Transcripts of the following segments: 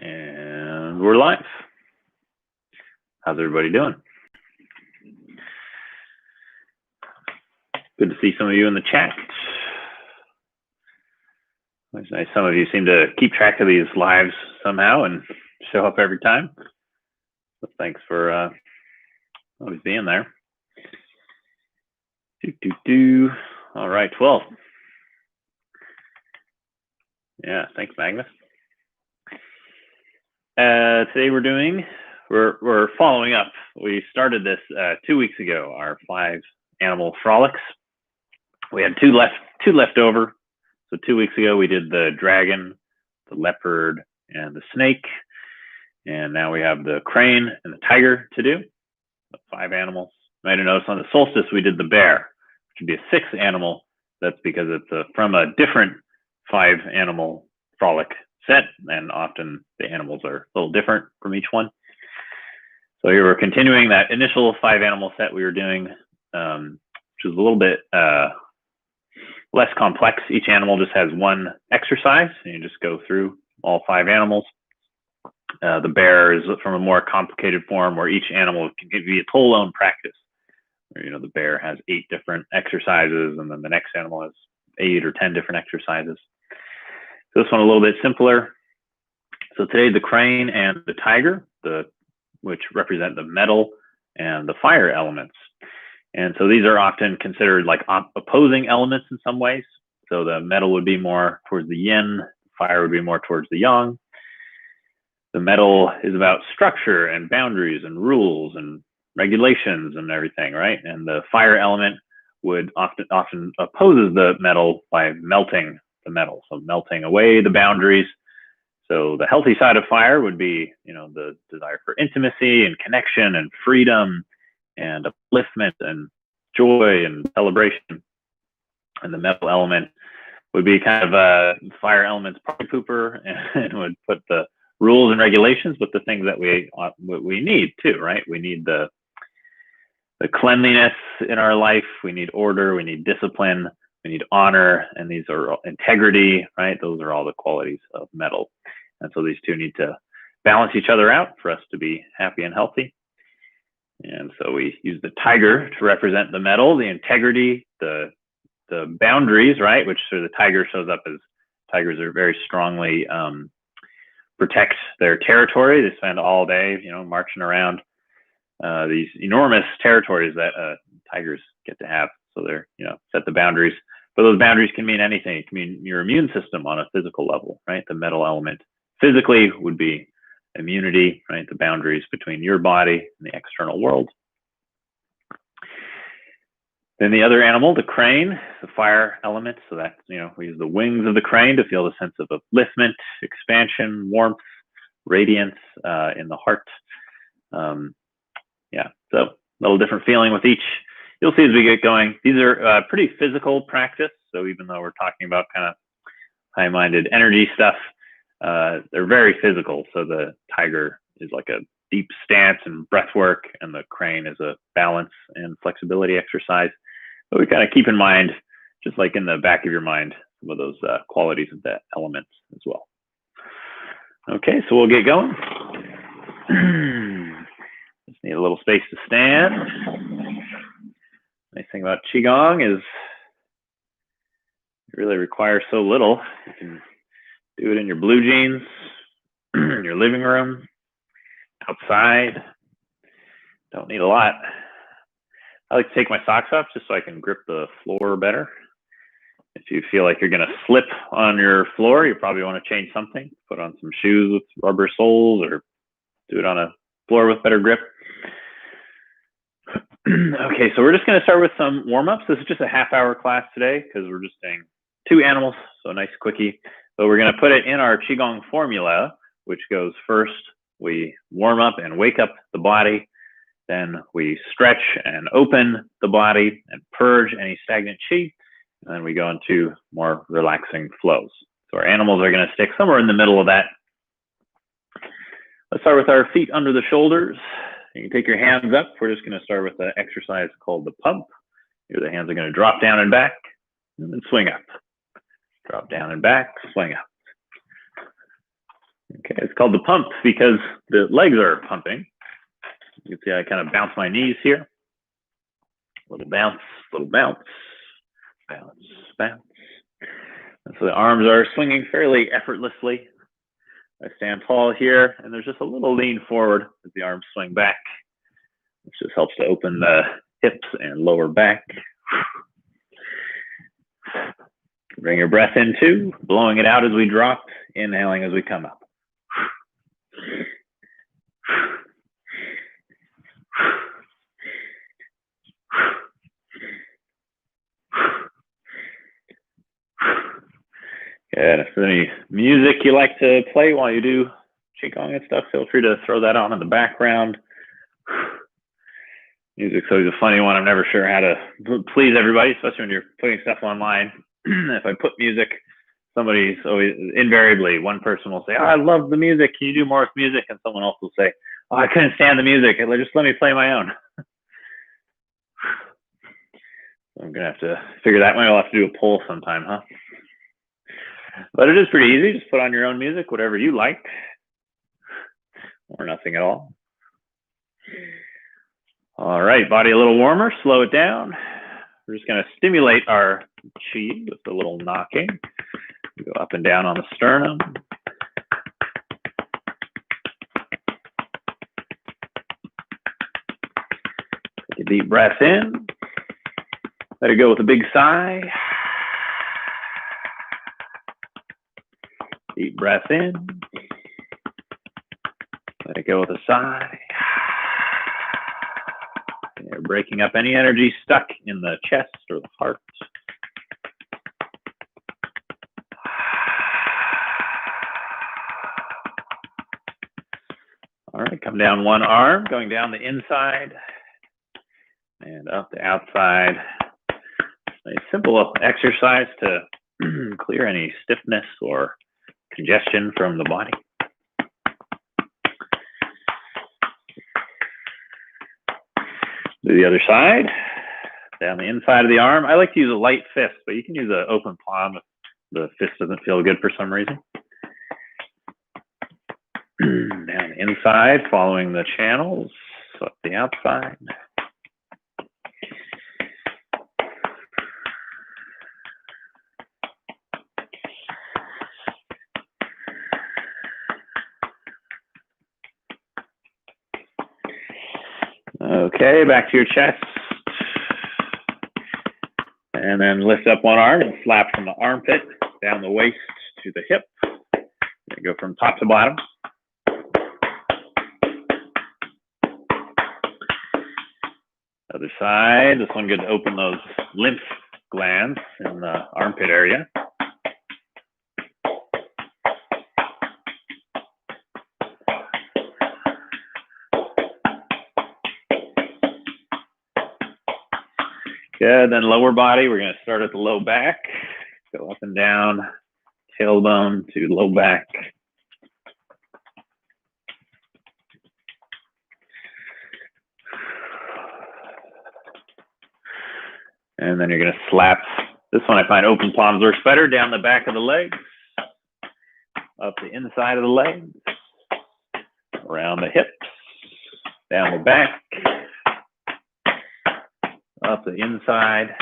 And we're live. How's everybody doing? Good to see some of you in the chat. It's nice. Some of you seem to keep track of these lives somehow and show up every time. So thanks for always being there. All right, 12. Yeah, thanks, Magnus. Today we're following up. We started this 2 weeks ago, our 5 animal frolics. We had two left over. So 2 weeks ago we did the dragon, the leopard, and the snake. And now we have the crane and the tiger to do. 5 animals. You might have noticed on the solstice we did the bear, which would be a 6th animal. That's because it's from a different 5 animal frolic set, and often the animals are a little different from each one. So here we're continuing that initial 5 animal set we were doing, which is a little bit less complex. Each animal just has one exercise, and you just go through all 5 animals. The bear is from a more complicated form where each animal can give you its whole own practice. Where, the bear has 8 different exercises, and then the next animal has 8 or 10 different exercises. So this one a little bit simpler. So today the crane and the tiger, which represent the metal and the fire elements. And so these are often considered like opposing elements in some ways. So the metal would be more towards the yin, fire would be more towards the yang. The metal is about structure and boundaries and rules and regulations and everything, right? And the fire element would often opposes the metal by melting the metal, so melting away the boundaries. So the healthy side of fire would be, the desire for intimacy and connection and freedom and upliftment and joy and celebration. And the metal element would be kind of a fire element's party pooper and would put the rules and regulations, but the things that we need too, right? We need the cleanliness in our life. We need order. We need discipline. We need honor. And these are integrity, right? Those are all the qualities of metal. And so these two need to balance each other out for us to be happy and healthy. And so we use the tiger to represent the metal, the integrity, the boundaries, right? Which sort of the tiger shows up as tigers are very strongly protect their territory. They spend all day, marching around these enormous territories that tigers get to have. So they're, set the boundaries. But those boundaries can mean anything. It can mean your immune system on a physical level, right? The metal element physically would be immunity, right? The boundaries between your body and the external world. Then the other animal, the crane, the fire element. So that, we use the wings of the crane to feel the sense of upliftment, expansion, warmth, radiance in the heart. So a little different feeling with each. You'll see as we get going. These are pretty physical practice. So even though we're talking about kind of high-minded energy stuff, they're very physical. So the tiger is like a deep stance and breath work, and the crane is a balance and flexibility exercise. But we kind of keep in mind, just like in the back of your mind, some of those qualities of the elements as well. Okay, so we'll get going. Just need a little space to stand. Nice thing about Qigong is it really requires so little. You can do it in your blue jeans, in your living room, outside. Don't need a lot. I like to take my socks off just so I can grip the floor better. If you feel like you're going to slip on your floor, you probably want to change something. Put on some shoes with rubber soles or do it on a floor with better grip. Okay, so we're just going to start with some warm-ups. This is just a half-hour class today because we're just doing 2 animals, so a nice quickie. But we're going to put it in our Qigong formula, which goes first, we warm up and wake up the body. Then we stretch and open the body and purge any stagnant qi. And then we go into more relaxing flows. So our animals are going to stick somewhere in the middle of that. Let's start with our feet under the shoulders. You can take your hands up. We're just going to start with an exercise called the pump. Here the hands are going to drop down and back and then swing up. Drop down and back, swing up. Okay, it's called the pump because the legs are pumping. You can see I kind of bounce my knees here. Little bounce, bounce, bounce. And so the arms are swinging fairly effortlessly. I stand tall here, and there's just a little lean forward as the arms swing back, which just helps to open the hips and lower back. Bring your breath in too, blowing it out as we drop, inhaling as we come up. Good. If there's any music you like to play while you do Qigong and stuff, feel free to throw that on in the background. Music's always a funny one. I'm never sure how to please everybody, especially when you're putting stuff online. If I put music, somebody's always invariably, one person will say, "Oh, I love the music. Can you do more with music?" And someone else will say, "Oh, I couldn't stand the music. Just let me play my own." I'm gonna have to figure that one. I'll have to do a poll sometime, huh? But it is pretty easy. Just put on your own music, whatever you like, or nothing at all. All right, body a little warmer, slow it down. We're just gonna stimulate our chi with a little knocking. Go up and down on the sternum. Take a deep breath in. Let it go with a big sigh. Deep breath in. Let it go with a sigh. You're breaking up any energy stuck in the chest or the heart. All right, come down one arm, going down the inside and up the outside. A simple exercise to clear any stiffness or congestion from the body. Do the other side, down the inside of the arm. I like to use a light fist, but you can use an open palm if the fist doesn't feel good for some reason. Down the inside, following the channels, up the outside. Okay, back to your chest. And then lift up one arm and slap from the armpit down the waist to the hip. Go from top to bottom. Other side, this one good to open those lymph glands in the armpit area. Good, then lower body, we're gonna start at the low back, go up and down, tailbone to low back. And then you're gonna slap, this one I find open palms works better, down the back of the legs, up the inside of the legs, around the hips, down the back, up the inside.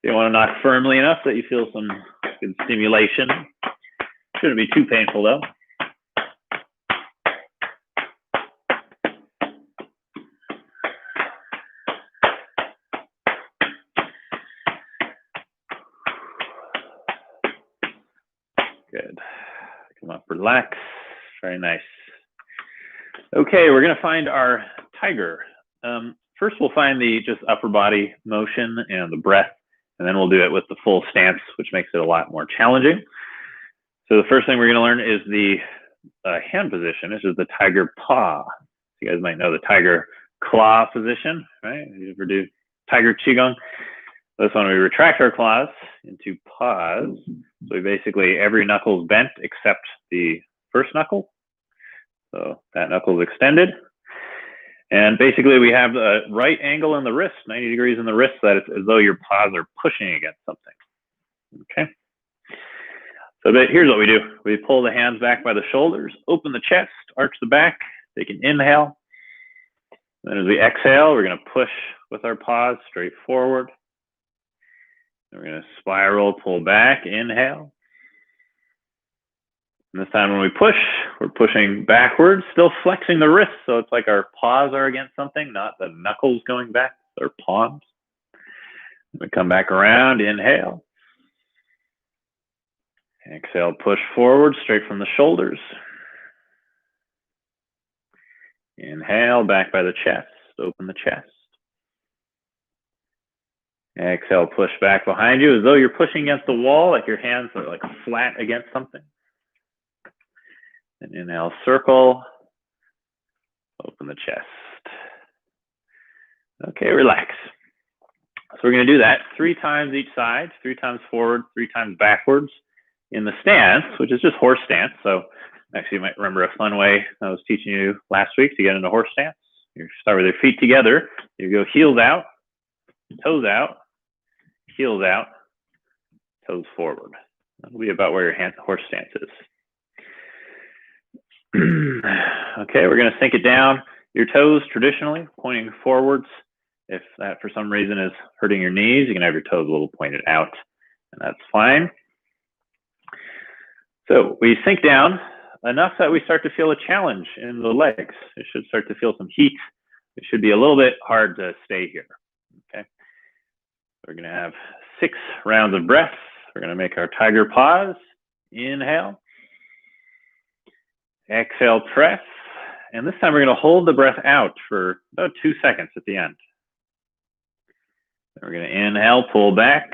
You want to knock firmly enough that you feel some good stimulation. Shouldn't be too painful though. Good. Come up, relax. Very nice. Okay, we're going to find our tiger. First, we'll find the just upper body motion and the breath, and then we'll do it with the full stance, which makes it a lot more challenging. So the first thing we're going to learn is the hand position. This is the tiger paw. You guys might know the tiger claw position, right? You ever do tiger qigong? This one, we retract our claws into paws. So we basically, every knuckle is bent except the first knuckle. So that knuckle is extended. And basically we have a right angle in the wrist, 90 degrees in the wrist, so that it's as though your paws are pushing against something. Okay. So here's what we do. We pull the hands back by the shoulders, open the chest, arch the back, take an inhale. Then as we exhale, we're going to push with our paws straight forward. We're going to spiral, pull back, inhale. And this time when we push, we're pushing backwards, still flexing the wrists. So it's like our paws are against something, not the knuckles going back, our palms. We come back around, inhale. Exhale, push forward, straight from the shoulders. Inhale, back by the chest, open the chest. Exhale, push back behind you as though you're pushing against the wall, like your hands are like flat against something. And inhale, circle, open the chest. Okay, relax. So we're going to do that 3 times each side, 3 times forward, 3 times backwards in the stance, which is just horse stance. So actually you might remember a fun way I was teaching you last week to get into horse stance. You start with your feet together. You go heels out, toes out, heels out, toes forward. That'll be about where your horse stance is. Okay, we're going to sink it down. Your toes traditionally pointing forwards. If that for some reason is hurting your knees, you can have your toes a little pointed out, and that's fine. So we sink down enough that we start to feel a challenge in the legs. You should start to feel some heat. It should be a little bit hard to stay here. Okay. We're going to have 6 rounds of breath. We're going to make our tiger pause. Inhale. Exhale, press. And this time we're going to hold the breath out for about 2 seconds at the end. Then we're going to inhale, pull back,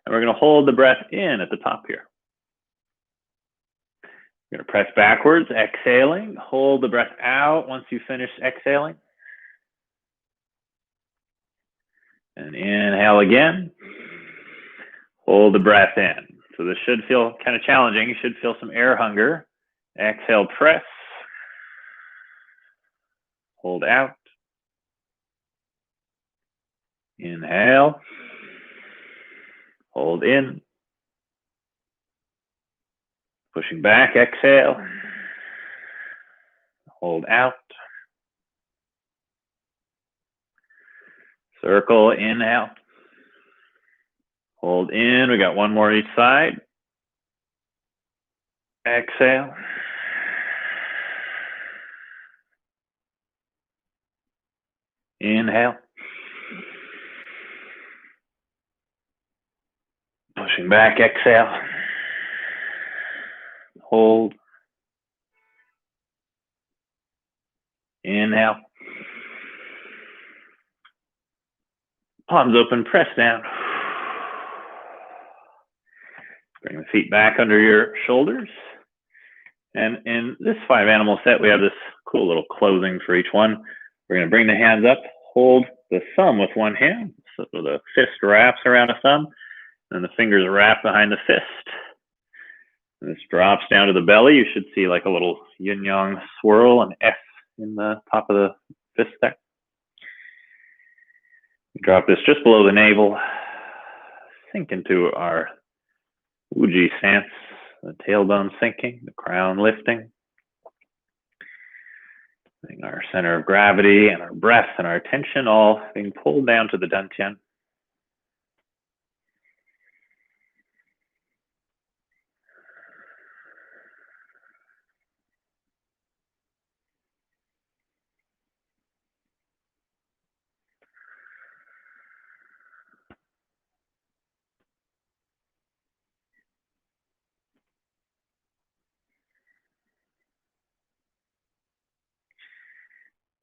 and we're going to hold the breath in at the top here. We're going to press backwards, exhaling, hold the breath out once you finish exhaling. And inhale again, hold the breath in. So this should feel kind of challenging. You should feel some air hunger. Exhale, press, hold out. Inhale, hold in. Pushing back, exhale, hold out. Circle, inhale, hold in. We got 1 more each side. Exhale. Inhale. Pushing back, exhale. Hold. Inhale. Palms open, press down. Bring the feet back under your shoulders. And in this 5 animal set, we have this cool little closing for each one. We're going to bring the hands up, hold the thumb with 1 hand. So the fist wraps around a thumb, and the fingers wrap behind the fist. And this drops down to the belly. You should see like a little yin-yang swirl, an F in the top of the fist there. Drop this just below the navel. Sink into our Wuji stance. The tailbone sinking, the crown lifting. Our center of gravity and our breath and our attention all being pulled down to the dantian.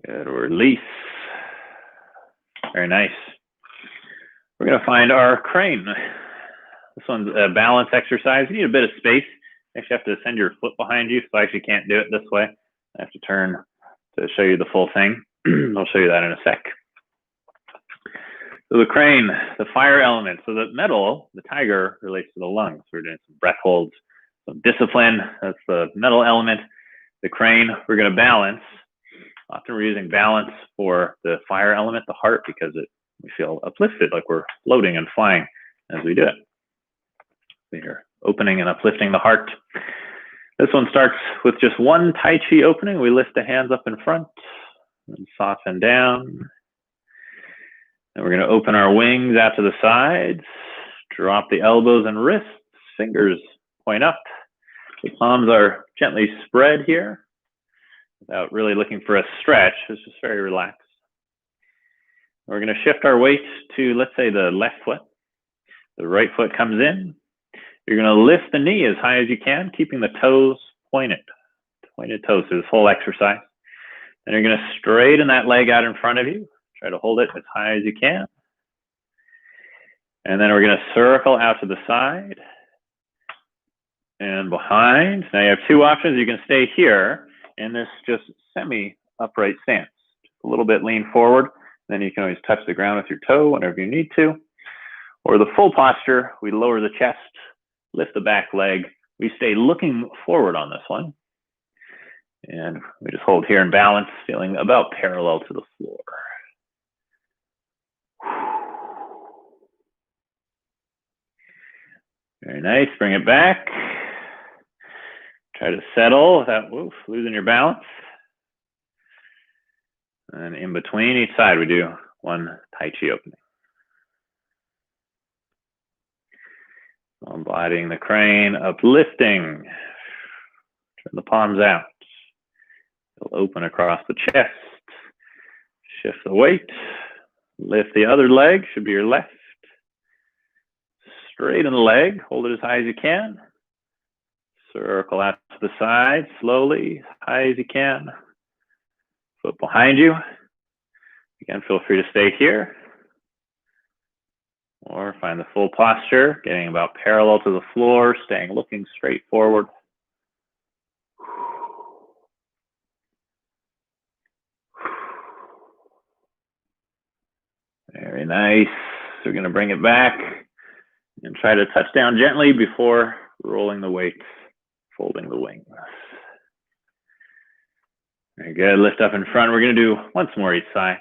Good, release. Very nice. We're going to find our crane. This one's a balance exercise. You need a bit of space. You actually have to send your foot behind you, so I actually can't do it this way. I have to turn to show you the full thing. I'll show you that in a sec. So the crane, the fire element. So the metal, the tiger, relates to the lungs. We're doing some breath holds, some discipline. That's the metal element. The crane, we're going to balance. Often we're using balance for the fire element, the heart, because we feel uplifted, like we're floating and flying as we do it. Here, opening and uplifting the heart. This one starts with just one Tai Chi opening. We lift the hands up in front and soften down. And we're going to open our wings out to the sides, drop the elbows and wrists, fingers point up. The palms are gently spread here without really looking for a stretch. It's just very relaxed. We're going to shift our weight to, let's say, the left foot. The right foot comes in. You're going to lift the knee as high as you can, keeping the toes pointed toes through this whole exercise. Then you're going to straighten that leg out in front of you. Try to hold it as high as you can. And then we're going to circle out to the side and behind. Now you have two options. You can stay here in this just semi-upright stance. Just a little bit lean forward. Then you can always touch the ground with your toe whenever you need to. Or the full posture, we lower the chest, lift the back leg. We stay looking forward on this one. And we just hold here in balance, feeling about parallel to the floor. Very nice. Bring it back. Try to settle without losing your balance. And in between each side, we do one Tai Chi opening. Embodying the crane, uplifting. Turn the palms out. They'll open across the chest. Shift the weight. Lift the other leg, should be your left. Straighten the leg, hold it as high as you can. Circle out to the side, slowly, as high as you can. Foot behind you. Again, feel free to stay here. Or find the full posture, getting about parallel to the floor, staying looking straight forward. Very nice. We're going to bring it back and try to touch down gently before rolling the weight, folding the wings. Very good. Lift up in front. We're going to do once more each side.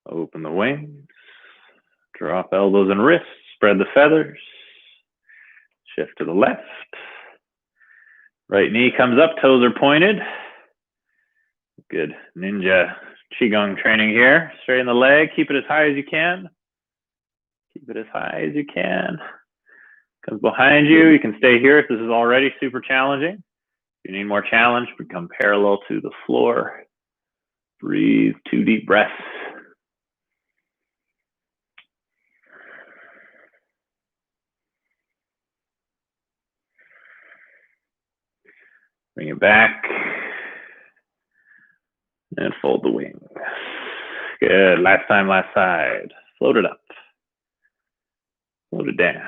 Open the wings. Drop elbows and wrists. Spread the feathers. Shift to the left. Right knee comes up. Toes are pointed. Good ninja Qigong training here. Straighten the leg. Keep it as high as you can. Keep it as high as you can. Comes behind you. You can stay here if this is already super challenging. If you need more challenge, become parallel to the floor. Breathe 2 deep breaths. Bring it back. And fold the wings. Good. Last time, last side. Float it up. Float it down.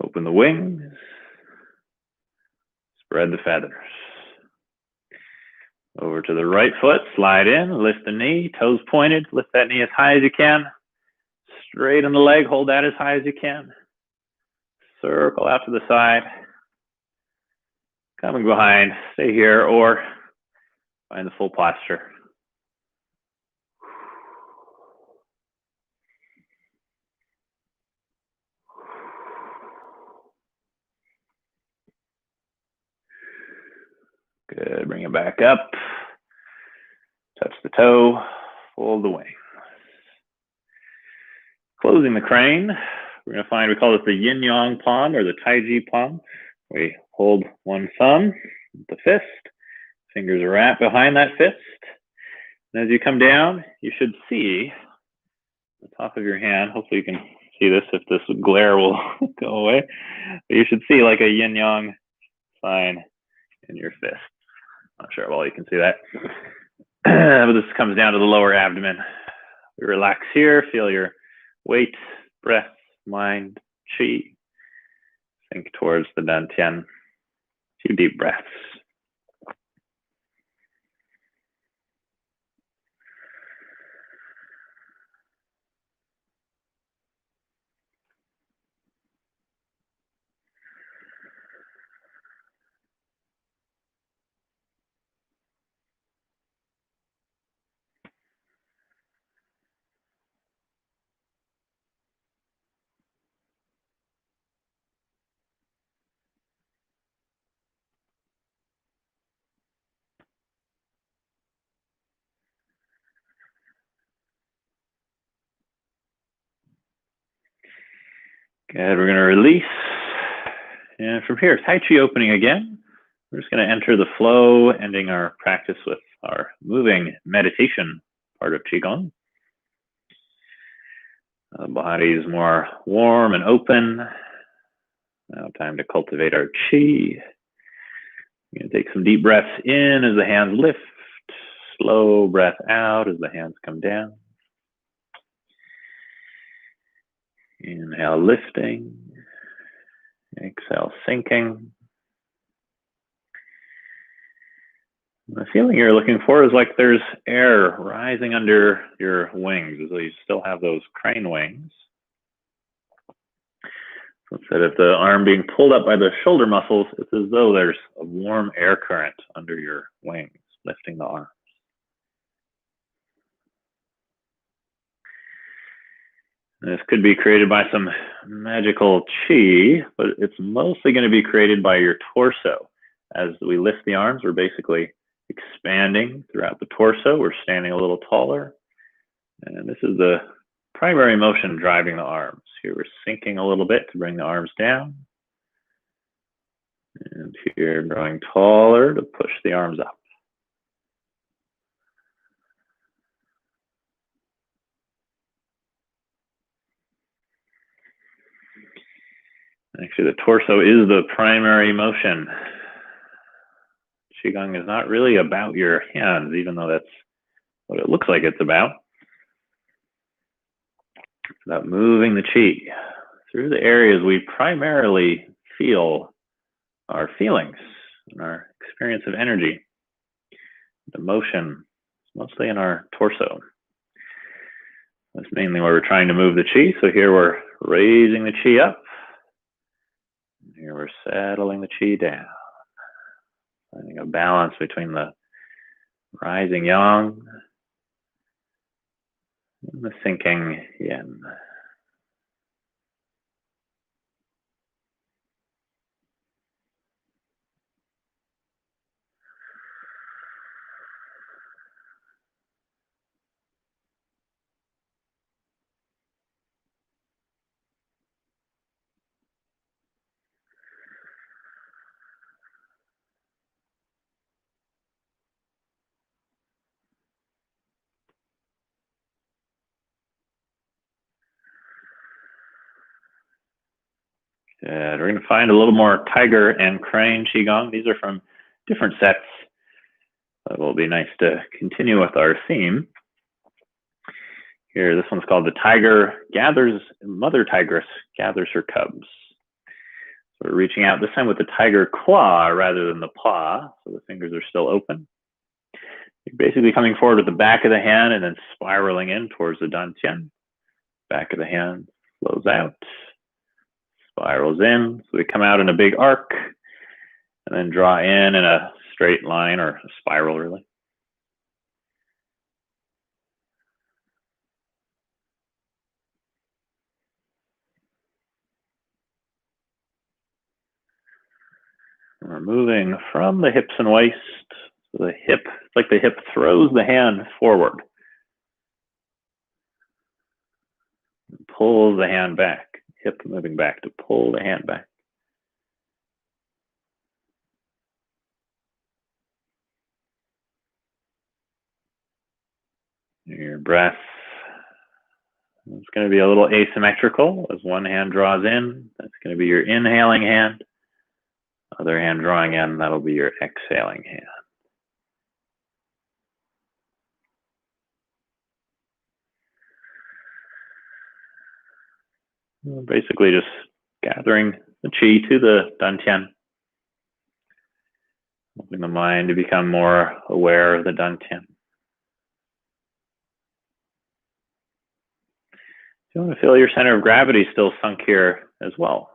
Open the wings. Spread the feathers. Over to the right foot. Slide in. Lift the knee. Toes pointed. Lift that knee as high as you can. Straighten the leg. Hold that as high as you can. Circle out to the side. Coming behind. Stay here or find the full posture. Good. Bring it back up. Touch the toe. Fold the wings. Closing the crane. We're going to find, we call this the yin-yang palm or the Tai Chi palm. We hold one thumb, the fist. Fingers are wrapped behind that fist. And as you come down, you should see the top of your hand. Hopefully you can see this if this glare will go away. But you should see like a yin-yang sign in your fist. Not sure how well you can see that. But this comes down to the lower abdomen. We relax here, feel your weight, breath, mind, chi. Think towards the dantian. 2 deep breaths. Good, we're going to release. And from here, Tai Chi opening again. We're just going to enter the flow, ending our practice with our moving meditation part of Qigong. The body is more warm and open. Now time to cultivate our Qi. We're going to take some deep breaths in as the hands lift. Slow breath out as the hands come down. Inhale, lifting. Exhale, sinking. The feeling you're looking for is like there's air rising under your wings, as though you still have those crane wings. So instead of the arm being pulled up by the shoulder muscles, it's as though there's a warm air current under your wings, lifting the arm. This could be created by some magical chi, but it's mostly going to be created by your torso. As we lift the arms, we're basically expanding throughout the torso. We're standing a little taller. And this is the primary motion driving the arms. Here we're sinking a little bit to bring the arms down. And here growing taller to push the arms up. Actually, the torso is the primary motion. Qigong is not really about your hands, even though that's what it looks like it's about. It's about moving the Qi through the areas we primarily feel our feelings and our experience of energy. The motion is mostly in our torso. That's mainly where we're trying to move the Qi. So here we're raising the Qi up. Here we're settling the Qi down. Finding a balance between the rising yang and the sinking yin. Good. We're going to find a little more tiger and crane Qigong. These are from different sets. It will be nice to continue with our theme. Here, this one's called the mother tigress gathers her cubs. So we're reaching out this time with the tiger claw rather than the paw. So the fingers are still open. You're basically coming forward with the back of the hand and then spiraling in towards the dantian. Back of the hand flows out. Spirals in, so we come out in a big arc and then draw in a straight line or a spiral, really. And we're moving from the hips and waist. So the hip, it's like the hip throws the hand forward. Pulls the hand back. Hip moving back to pull the hand back. Your breath is going to be a little asymmetrical as one hand draws in. That's going to be your inhaling hand. Other hand drawing in, that'll be your exhaling hand. Basically just gathering the Qi to the dantian. Helping the mind to become more aware of the dantian. You want to feel your center of gravity still sunk here as well.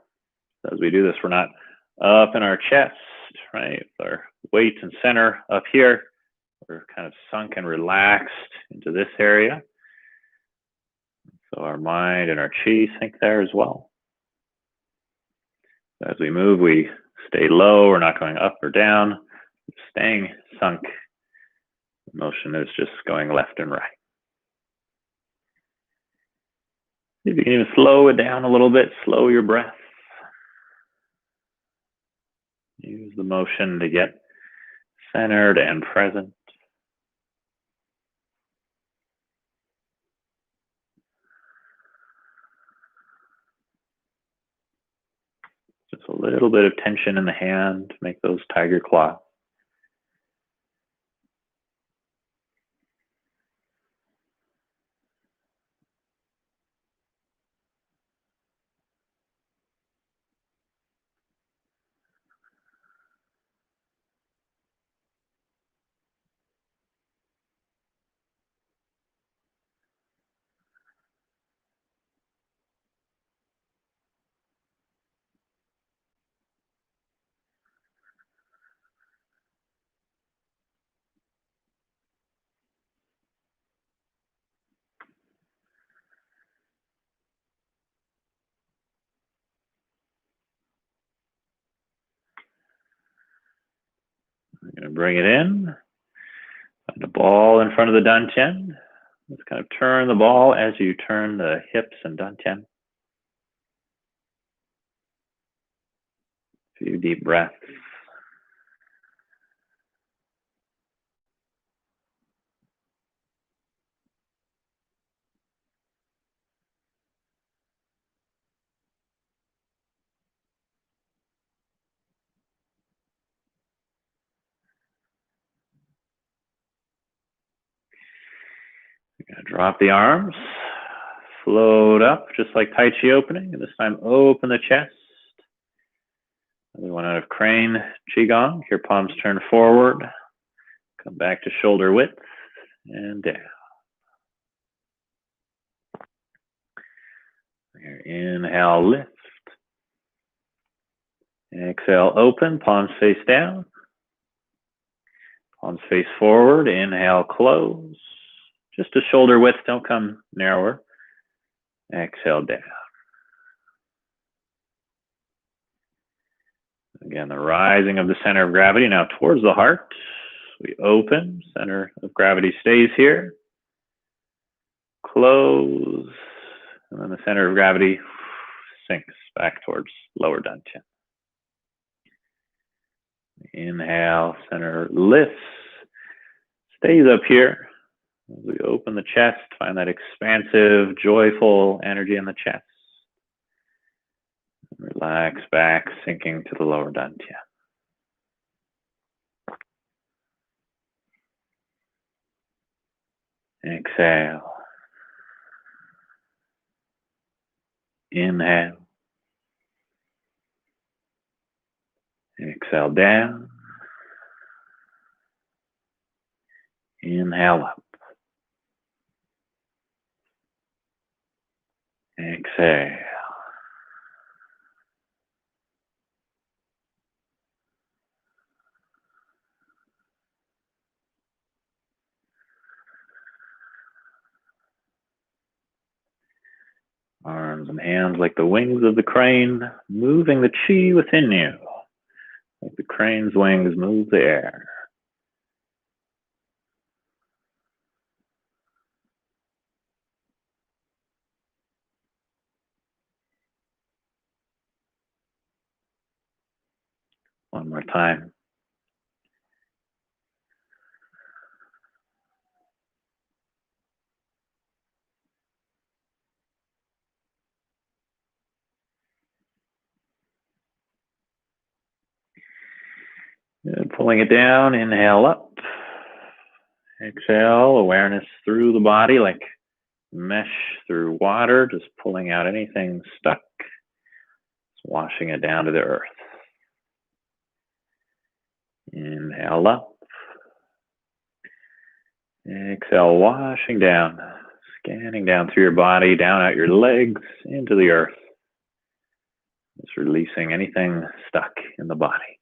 As we do this, we're not up in our chest, right? Our weight and center up here. We're kind of sunk and relaxed into this area. So our mind and our Qi sink there as well. As we move, we stay low. We're not going up or down. Staying sunk. The motion is just going left and right. If you can even slow it down a little bit, slow your breath. Use the motion to get centered and present. Just a little bit of tension in the hand, make those tiger claws. I'm going to bring it in. Find the ball in front of the dantian. Let's kind of turn the ball as you turn the hips and dantian. A few deep breaths. You're going to drop the arms, float up just like Tai Chi opening, and this time open the chest. Another one out of crane Qigong. Your palms turn forward, come back to shoulder width and down. Here, inhale, lift. Exhale, open, palms face down. Palms face forward, inhale, close. Just to shoulder width, don't come narrower. Exhale, down. Again, the rising of the center of gravity now towards the heart. We open, center of gravity stays here. Close, and then the center of gravity sinks back towards lower dantian. Inhale, center lifts, stays up here. As we open the chest, find that expansive, joyful energy in the chest. Relax back, sinking to the lower dantian. Exhale. Inhale. Exhale down. Inhale up. Exhale. Arms and hands like the wings of the crane, moving the chi within you. Like the crane's wings move the air. One more time. Good. Pulling it down, inhale up. Exhale, awareness through the body like mesh through water, just pulling out anything stuck, just washing it down to the earth. Inhale up. Exhale, washing down, scanning down through your body, down out your legs, into the earth. Just releasing anything stuck in the body.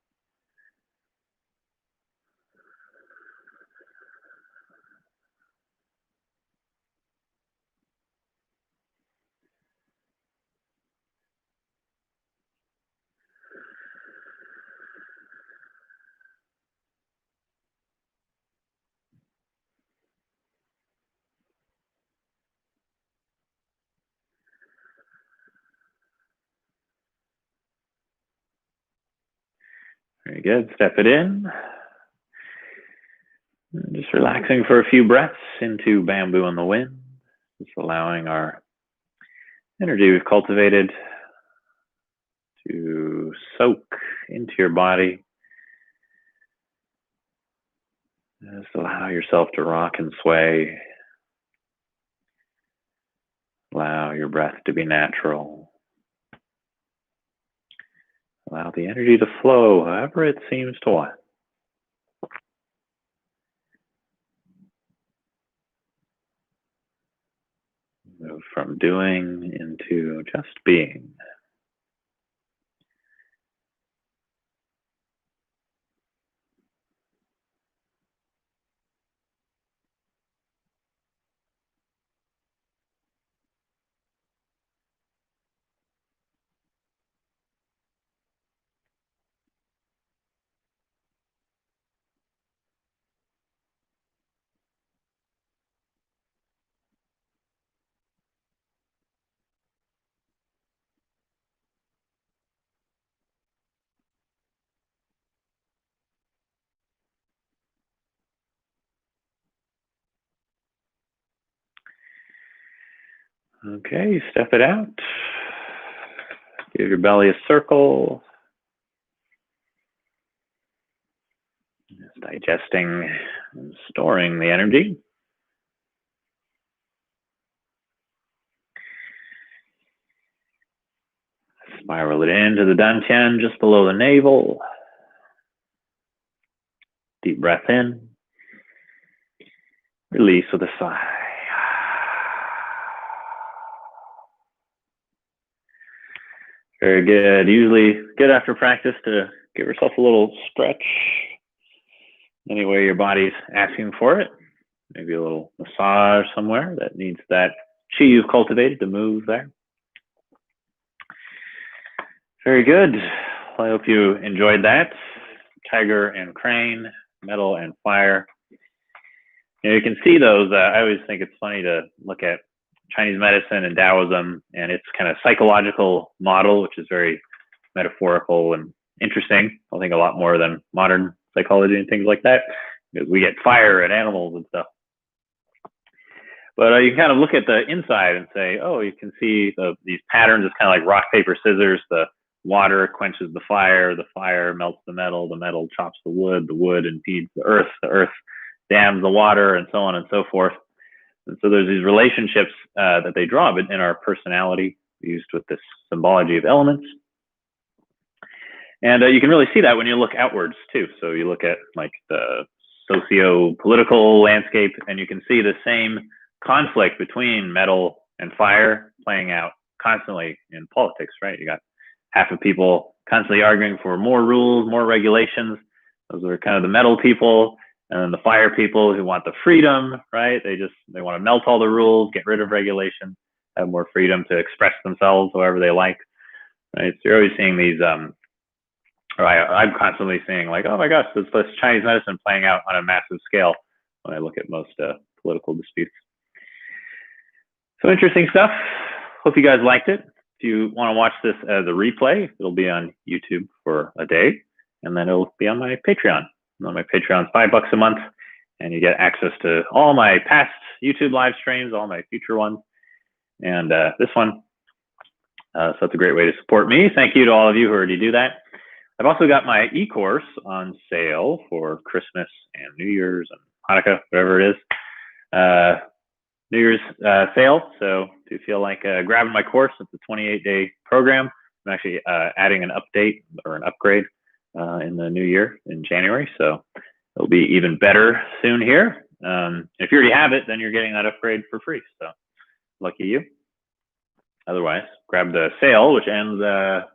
Very good. Step it in. Just relaxing for a few breaths into bamboo in the wind. Just allowing our energy we've cultivated to soak into your body. Just allow yourself to rock and sway. Allow your breath to be natural. Allow the energy to flow however it seems to want. Move from doing into just being. Okay, step it out. Give your belly a circle. Just digesting and storing the energy. Spiral it into the dantian just below the navel. Deep breath in. Release with a sigh. Very good. Usually good after practice to give yourself a little stretch. Anywhere your body's asking for it. Maybe a little massage somewhere that needs that chi you've cultivated to move there. Very good. Well, I hope you enjoyed that. Tiger and crane, metal and fire. You can see those. I always think it's funny to look at Chinese medicine and Taoism and its kind of psychological model, which is very metaphorical and interesting. I think a lot more than modern psychology and things like that, because we get fire and animals and stuff. But you can kind of look at the inside and say, oh, you can see these patterns. It's kind of like rock, paper, scissors. The water quenches the fire melts the metal chops the wood impedes the earth dams the water, and so on and so forth. And so there's these relationships that they draw in our personality, used with this symbology of elements. And you can really see that when you look outwards too. So you look at like the socio-political landscape, and you can see the same conflict between metal and fire playing out constantly in politics, right? You got half of people constantly arguing for more rules, more regulations. Those are kind of the metal people. And then the fire people who want the freedom, right? They want to melt all the rules, get rid of regulation, have more freedom to express themselves however they like, right? So you're always seeing these, or I'm constantly seeing like, oh my gosh, this Chinese medicine playing out on a massive scale when I look at most political disputes. So interesting stuff. Hope you guys liked it. If you want to watch this as a replay, it'll be on YouTube for a day, and then it'll be on my Patreon. On my Patreon, it's $5 a month, and you get access to all my past YouTube live streams, all my future ones, and this one. So that's a great way to support me. Thank you to all of you who already do that. I've also got my e-course on sale for Christmas and New Year's and Hanukkah, whatever it is. New Year's sale. So if you feel like grabbing my course, it's a 28-day program. I'm actually adding an update or an upgrade in the new year in January. So it'll be even better soon here. If you already have it, then you're getting that upgrade for free. So lucky you. Otherwise, grab the sale, which ends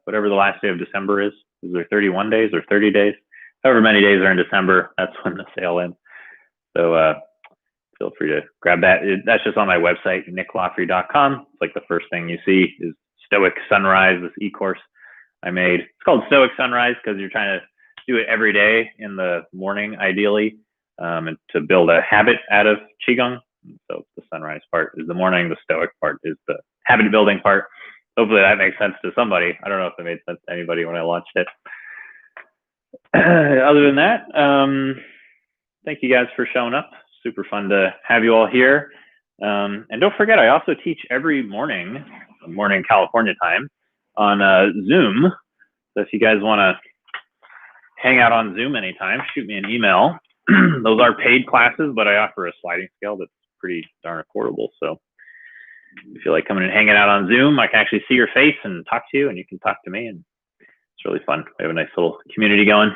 whatever the last day of December is. Is there 31 days or 30 days? However many days are in December, that's when the sale ends. So feel free to grab that. That's just on my website, nicklawfrey.com. It's like the first thing you see is Stoic Sunrise, this e-course I made. It's called Stoic Sunrise because you're trying to do it every day in the morning, ideally, and to build a habit out of Qigong. So the sunrise part is the morning. The Stoic part is the habit building part. Hopefully that makes sense to somebody. I don't know if it made sense to anybody when I launched it. other than that, thank you guys for showing up. Super fun to have you all here. And don't forget, I also teach every morning California time, on Zoom. So if you guys want to hang out on Zoom anytime, shoot me an email. Those are paid classes, but I offer a sliding scale that's pretty darn affordable. So if you like coming and hanging out on Zoom, I can actually see your face and talk to you, and you can talk to me, and it's really fun. We have a nice little community going.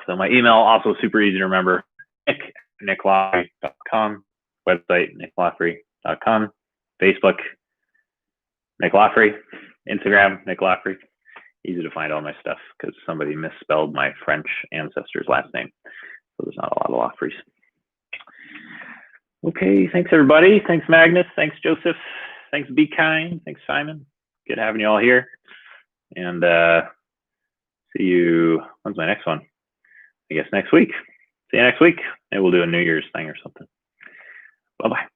So my email, also super easy to remember, nick@nicklawfrey.com, website, nicklawfrey.com, Facebook, Nick Lawfrey, Instagram, Nick Lawfrey. Easy to find all my stuff because somebody misspelled my French ancestor's last name. So there's not a lot of Lawfreys. Okay, thanks everybody. Thanks Magnus. Thanks Joseph. Thanks Be Kind. Thanks Simon. Good having you all here. And see you, when's my next one? I guess next week. See you next week. Maybe we'll do a New Year's thing or something. Bye-bye.